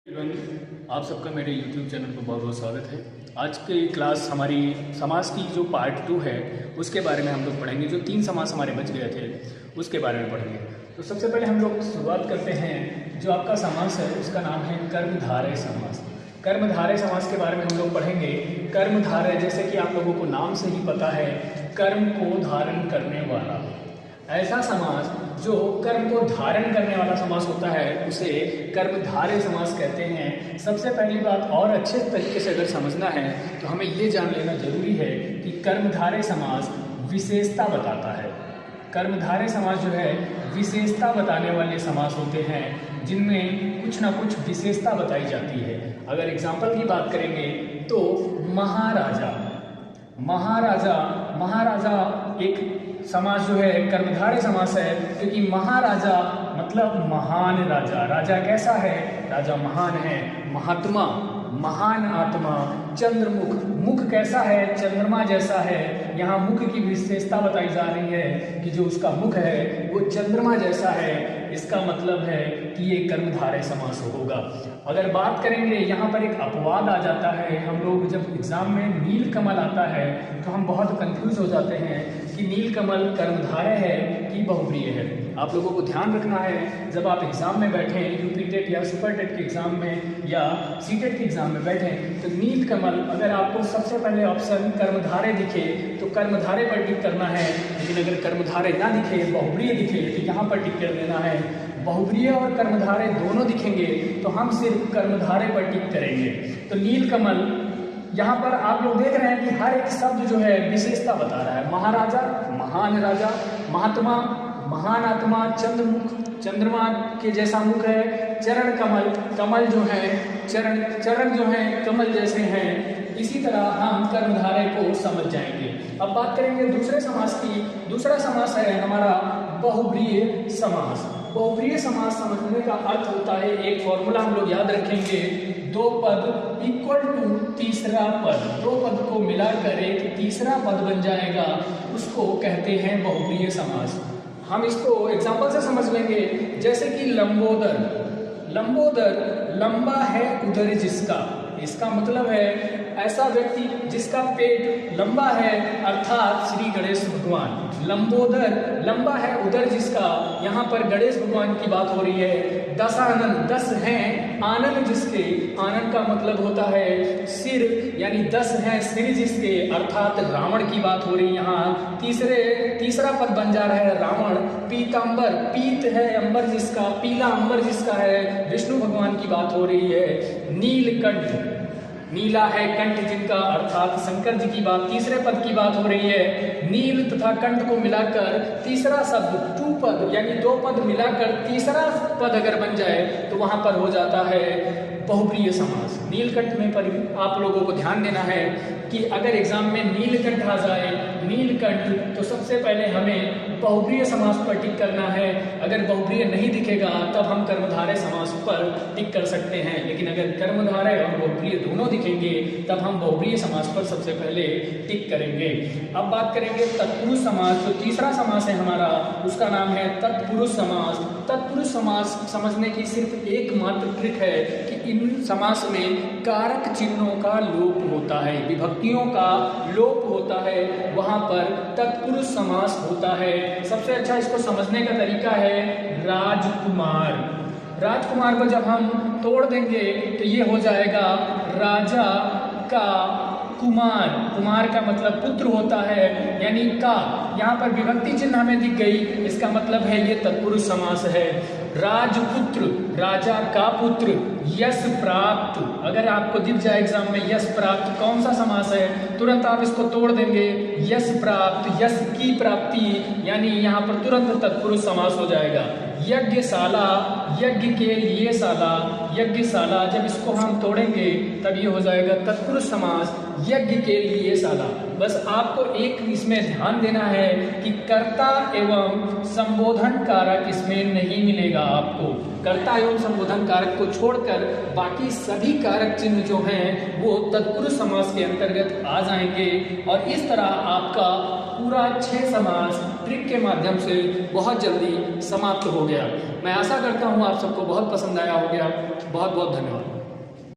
आप सबका मेरे YouTube चैनल पर बहुत बहुत स्वागत है। आज की क्लास हमारी समास की जो पार्ट 2 है उसके बारे में हम लोग पढ़ेंगे। जो 3 समास हमारे बच गए थे उसके बारे में पढ़ेंगे। तो सबसे पहले हम लोग शुरुआत करते हैं। जो आपका समास है उसका नाम है कर्मधारय समास। कर्मधारय समास के बारे में हम लोग पढ़ेंगे। कर्मधारय जैसे कि आप लोगों को नाम से ही पता है, कर्म को धारण करने वाला। ऐसा समास जो कर्म को धारण करने वाला समास होता है उसे कर्मधारय समास कहते हैं। सबसे पहली बात और अच्छे तरीके से अगर समझना है तो हमें ये जान लेना जरूरी है कि कर्मधारय समास विशेषता बताता है। कर्मधारय समास जो है विशेषता बताने वाले समास होते हैं जिनमें कुछ ना कुछ विशेषता बताई जाती है। अगर एग्जाम्पल की बात करेंगे तो महाराजा, महाराजा एक समास जो है कर्मधारय समास है, क्योंकि महाराजा मतलब महान राजा। राजा कैसा है? राजा महान है। महात्मा, महान आत्मा। चंद्रमुख, मुख कैसा है? चंद्रमा जैसा है। यहाँ मुख की विशेषता बताई जा रही है कि जो उसका मुख है वो चंद्रमा जैसा है। इसका मतलब है कि ये कर्मधारय समास होगा। अगर बात करेंगे, यहाँ पर एक अपवाद आ जाता है। हम लोग जब एग्जाम में नीलकमल आता है तो हम बहुत कंफ्यूज हो जाते हैं कि नीलकमल कर्मधारय है कि बहुव्रीहि है। आप लोगों को ध्यान रखना है, जब आप एग्जाम में बैठें, यूपी टेट या सुपर टेट के एग्जाम में या सीटेट के एग्जाम में बैठें, तो नीलकमल अगर आपको सबसे पहले ऑप्शन कर्मधारय दिखे तो कर्मधारय पर टिक करना है। लेकिन अगर कर्मधारय ना दिखे, बहुव्रीहि दिखे, तो यहाँ पर टिक कर देना है। बहुव्रीहि और कर्मधारय दोनों दिखेंगे तो हम सिर्फ कर्मधारय पर टिक करेंगे। तो नीलकमल, यहाँ पर आप लोग देख रहे हैं कि हर एक शब्द जो है विशेषता बता रहा है। महाराजा, महान राजा। महात्मा, महान आत्मा। चंद्रमुख, चंद्रमा के जैसा मुख है। चरण कमल, कमल जो है चरण जो है कमल जैसे हैं। इसी तरह हम कर्मधारय को समझ जाएंगे। अब बात करेंगे दूसरे समास की। दूसरा समास है हमारा बहुव्रीहि समास। बहुव्रीहि समास समझने का अर्थ होता है, एक फॉर्मूला हम लोग याद रखेंगे, 2 पद इक्वल टू तीसरा पद। 2 पद को मिलाकर एक तीसरा पद बन जाएगा, उसको कहते हैं बहुव्रीहि समास। हम इसको एग्जाम्पल से समझ लेंगे, जैसे कि लंबोदर। लंबोदर, लंबा है उदर जिसका। इसका मतलब है ऐसा व्यक्ति जिसका पेट लंबा है, अर्थात श्री गणेश भगवान। लंबोदर, लंबा है उदर जिसका। यहाँ पर गणेश भगवान की बात हो रही है। दशानन, 10 हैं आनंद जिसके। आनंद का मतलब होता है सिर, यानी 10 हैं सिर जिसके, अर्थात रावण की बात हो रही है। यहाँ तीसरा पद बन जा रहा है रावण। पीतांबर, पीत है अंबर जिसका, पीला अंबर जिसका है, विष्णु भगवान की बात हो रही है। नीलकंठ, नीला है कंठ जिनका, अर्थात शंकर जी की बात, तीसरे पद की बात हो रही है। नील तथा कंठ को मिलाकर तीसरा शब्द 2 पद यानी 2 पद मिलाकर तीसरा पद अगर बन जाए तो वहां पर हो जाता है बहुव्रीहि समास। नीलकंठ में पर आप लोगों को ध्यान देना है कि अगर एग्जाम में नीलकंठ आ जाए, नीलकंठ, तो सबसे पहले हमें बहुव्रीहि समास पर टिक करना है। अगर बहुव्रीहि नहीं दिखेगा तब हम कर्मधारय समास पर टिक कर सकते हैं। लेकिन अगर कर्मधारय और बहुव्रीहि दोनों दिखेंगे तब हम बहुव्रीहि समास पर सबसे पहले टिक करेंगे। अब बात करेंगे तत्पुरुष समास। जो तीसरा समास है हमारा उसका नाम है तत्पुरुष समास। तत्पुरुष समास समझने की सिर्फ एकमात्र ट्रिक है कि इन समास में कारक चिन्हों का लोप होता है, विभक्तियों का लोप होता है, वहां पर तत्पुरुष समास होता है। सबसे अच्छा इसको समझने का तरीका है राजकुमार। राजकुमार को जब हम तोड़ देंगे तो ये हो जाएगा राजा का कुमार। कुमार का मतलब पुत्र होता है, यानी का। यहाँ पर विभक्ति चिन्ह हमें दिख गई, इसका मतलब है ये तत्पुरुष समास है। राजपुत्र, राजा का पुत्र। यश प्राप्त, अगर आपको दिख जाए एग्जाम में यश प्राप्त कौन सा समास है, तुरंत आप इसको तोड़ देंगे। यश प्राप्त, यश की प्राप्ति, यानी यहाँ पर तुरंत तत्पुरुष समास हो जाएगा। यज्ञशाला, यज्ञ के लिए शाला, यज्ञशाला, जब इसको हम तोड़ेंगे तब ये हो जाएगा तत्पुरुष समास, यज्ञ के लिए शाला। बस आपको एक इसमें ध्यान देना है कि कर्ता एवं संबोधन कारक इसमें नहीं मिलेगा आपको। कर्ता एवं संबोधन कारक को छोड़कर बाकी सभी कारक चिन्ह जो हैं वो तत्पुरुष समास के अंतर्गत आ जाएंगे। और इस तरह आपका पूरा 6 समास ट्रिक के माध्यम से बहुत जल्दी समाप्त हो गया। मैं आशा करता हूँ आप सबको बहुत पसंद आया होगा। बहुत बहुत धन्यवाद।